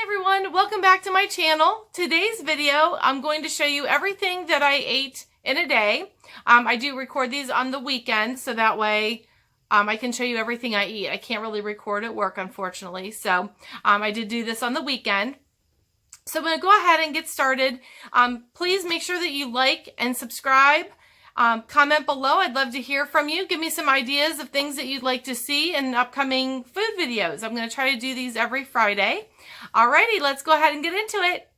everyone, welcome back to my channel. Today's video, I'm going to show you everything that I ate in a day. I do record these on the weekend, so that way I can show you everything I eat. I can't really record at work, unfortunately, so I did do this on the weekend. So I'm going to go ahead and get started. Please make sure that you like and subscribe. Comment below. I'd love to hear from you. Give me some ideas of things that you'd like to see in upcoming food videos. I'm going to try to do these every Friday. Alrighty, let's go ahead and get into it.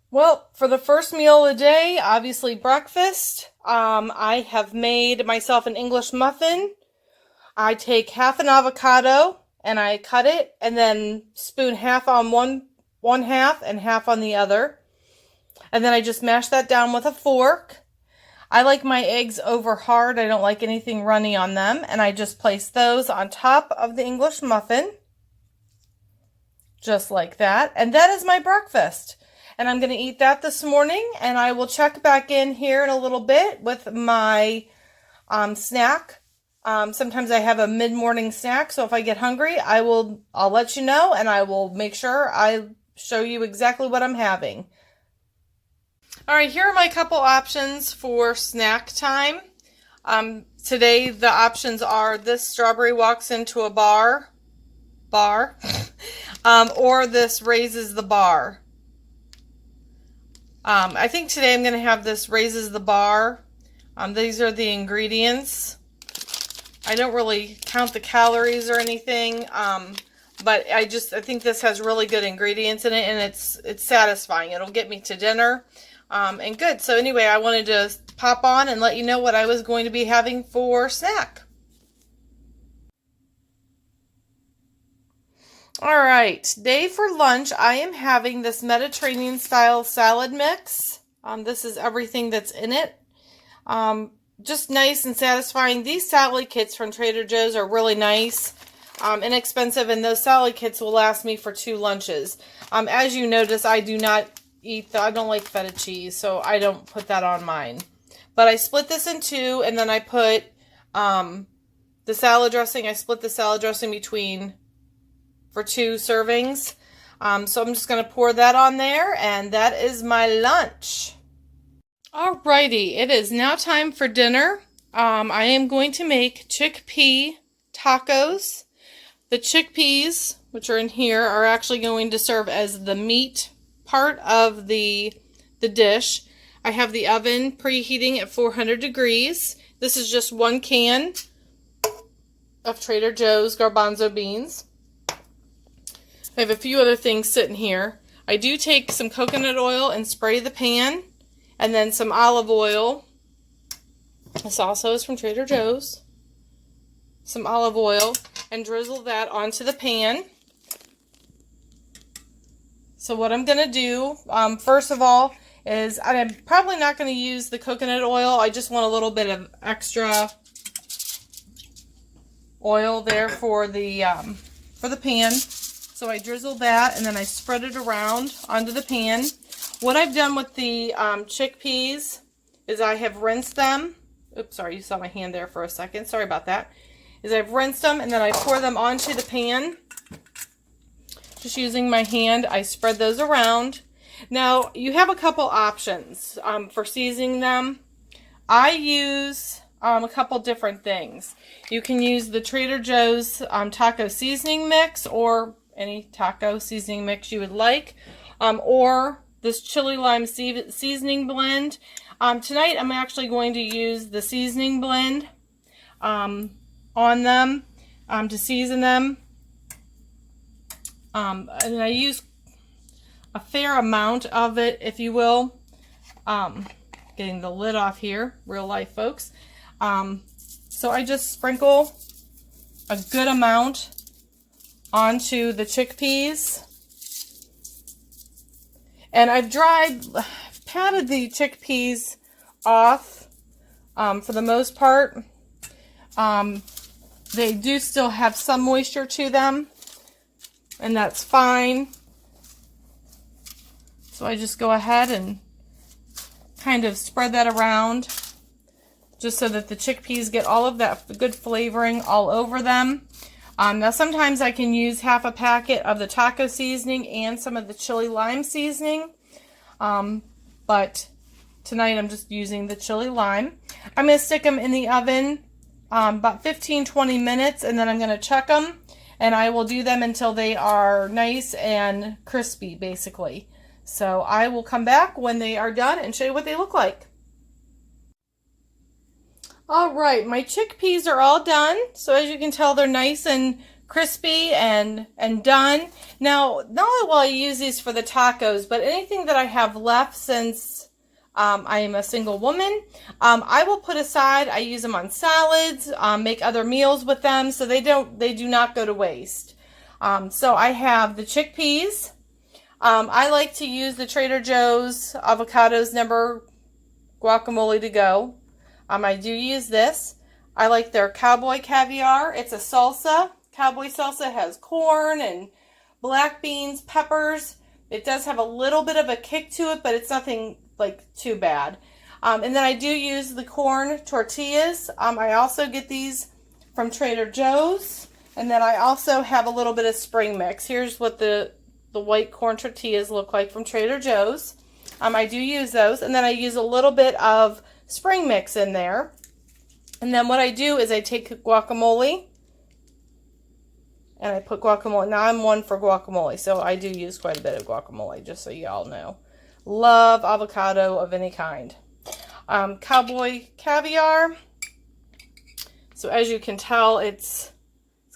Well, for the first meal of the day, obviously breakfast, I have made myself an English muffin. I take half an avocado and I cut it and then spoon half on one half and half on the other. And then I just mash that down with a fork. I like my eggs over hard. I don't like anything runny on them. And I just place those on top of the English muffin. Just like that. And that is my breakfast. And I'm going to eat that this morning. And I will check back in here in a little bit with my snack. Sometimes I have a mid-morning snack. So if I get hungry, I'll let you know. And I will make sure I show you exactly what I'm having. Alright, here are my couple options for snack time. Today the options are this strawberry walks into a bar, or this raises the bar. I think today I'm going to have this raises the bar. These are the ingredients. I don't really count the calories or anything, but I think this has really good ingredients in it, and it's satisfying. It'll get me to dinner. And good. So anyway, I wanted to pop on and let you know what I was going to be having for snack. Alright, today for lunch I am having this Mediterranean style salad mix. This is everything that's in it. Just nice and satisfying. These salad kits from Trader Joe's are really nice, inexpensive, and those salad kits will last me for 2 lunches. As you notice, I don't like feta cheese, so I don't put that on mine. But I split this in 2, and then I put the salad dressing. I split the salad dressing for 2 servings. So I'm just going to pour that on there, and that is my lunch. Alrighty, it is now time for dinner. I am going to make chickpea tacos. The chickpeas, which are in here, are actually going to serve as the meat part of the dish. I have the oven preheating at 400 degrees. This is just 1 can of Trader Joe's garbanzo beans. I have a few other things sitting here. I do take some coconut oil and spray the pan, and then some olive oil. This also is from Trader Joe's. Some olive oil, and drizzle that onto the pan. So what I'm going to do, first of all, is I'm probably not going to use the coconut oil. I just want a little bit of extra oil there for the pan. So I drizzle that, and then I spread it around onto the pan. What I've done with the chickpeas is I have rinsed them. Oops, sorry, you saw my hand there for a second. Sorry about that. Is I've rinsed them, and then I pour them onto the pan. Just using my hand, I spread those around. Now, you have a couple options for seasoning them. I use a couple different things. You can use the Trader Joe's taco seasoning mix, or any taco seasoning mix you would like, or this chili lime seasoning blend. Tonight, I'm actually going to use the seasoning blend on them to season them. And I use a fair amount of it, if you will. Getting the lid off here, real life folks. So I just sprinkle a good amount onto the chickpeas. And I've patted the chickpeas off for the most part. They do still have some moisture to them, and that's fine. So I just go ahead and kind of spread that around just so that the chickpeas get all of that good flavoring all over them. Now sometimes I can use half a packet of the taco seasoning and some of the chili lime seasoning. But tonight I'm just using the chili lime. I'm going to stick them in the oven about 15-20 minutes, and then I'm going to check them, and I will do them until they are nice and crispy, basically. So I will come back when they are done and show you what they look like. All right, my chickpeas are all done. So as you can tell, they're nice and crispy and done. Now, not only will I use these for the tacos, but anything that I have left, since I am a single woman, I will put aside. I use them on salads, make other meals with them, so they do not go to waste. So I have the chickpeas. I like to use the Trader Joe's Avocados Never Guacamole to Go. I do use this. I like their cowboy caviar. It's a salsa. Cowboy salsa has corn and black beans, peppers. It does have a little bit of a kick to it, but it's nothing like too bad. And then I do use the corn tortillas. I also get these from Trader Joe's. And then I also have a little bit of spring mix. Here's what the white corn tortillas look like from Trader Joe's. I do use those. And then I use a little bit of spring mix in there. And then what I do is I take guacamole and I put guacamole. Now I'm one for guacamole, so I do use quite a bit of guacamole, just so you all know. Love avocado of any kind. Cowboy caviar. So as you can tell, it's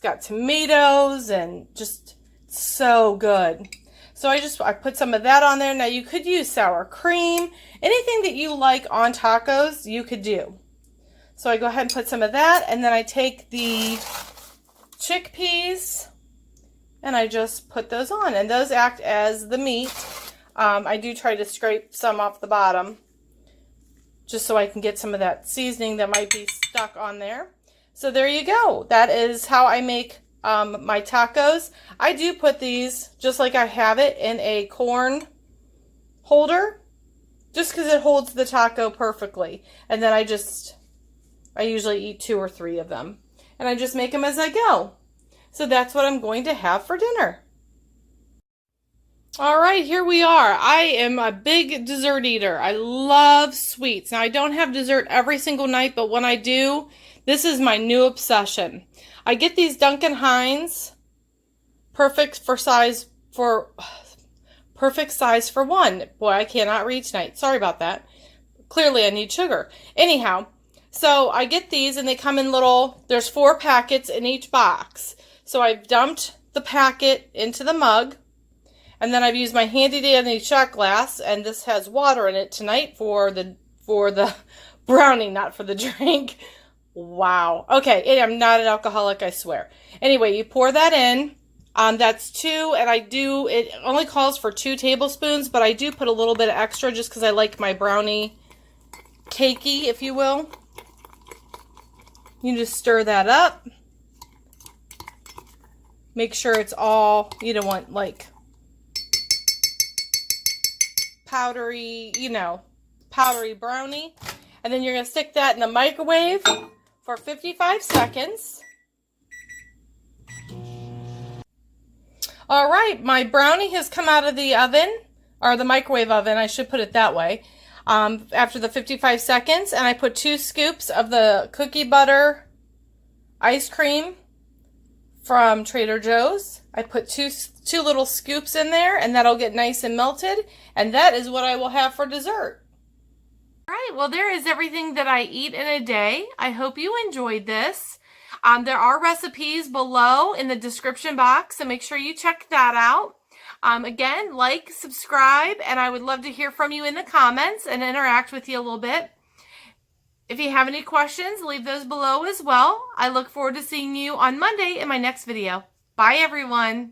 got tomatoes and just so good. So I put some of that on there. Now you could use sour cream. Anything that you like on tacos, you could do. So I go ahead and put some of that, and then I take the chickpeas and I just put those on, and those act as the meat. I do try to scrape some off the bottom just so I can get some of that seasoning that might be stuck on there. So there you go. That is how I make my tacos. I do put these, just like I have it, in a corn holder, just because it holds the taco perfectly. And then I usually eat 2 or 3 of them. And I just make them as I go. So that's what I'm going to have for dinner. All right, here we are. I am a big dessert eater. I love sweets. Now, I don't have dessert every single night, but when I do, this is my new obsession. I get these Duncan Hines perfect size for one. Boy, I cannot read tonight. Sorry about that. Clearly, I need sugar. Anyhow, so I get these, and they come in there's 4 packets in each box. So I've dumped the packet into the mug, and then I've used my handy dandy shot glass, and this has water in it tonight for the brownie, not for the drink. Wow. Okay, I'm not an alcoholic, I swear. Anyway, you pour that in. That's 2, and it only calls for 2 tablespoons, but I do put a little bit of extra just because I like my brownie cakey, if you will. You just stir that up. Make sure it's all, you don't want like powdery, powdery brownie. And then you're going to stick that in the microwave for 55 seconds. All right, my brownie has come out of the oven, or the microwave oven, I should put it that way, after the 55 seconds. And I put 2 scoops of the cookie butter ice cream from Trader Joe's. I put two little scoops in there, and that'll get nice and melted. And that is what I will have for dessert. All right, well, there is everything that I eat in a day. I hope you enjoyed this. There are recipes below in the description box, so make sure you check that out. Again, like, subscribe, and I would love to hear from you in the comments and interact with you a little bit. If you have any questions, leave those below as well. I look forward to seeing you on Monday in my next video. Bye, everyone.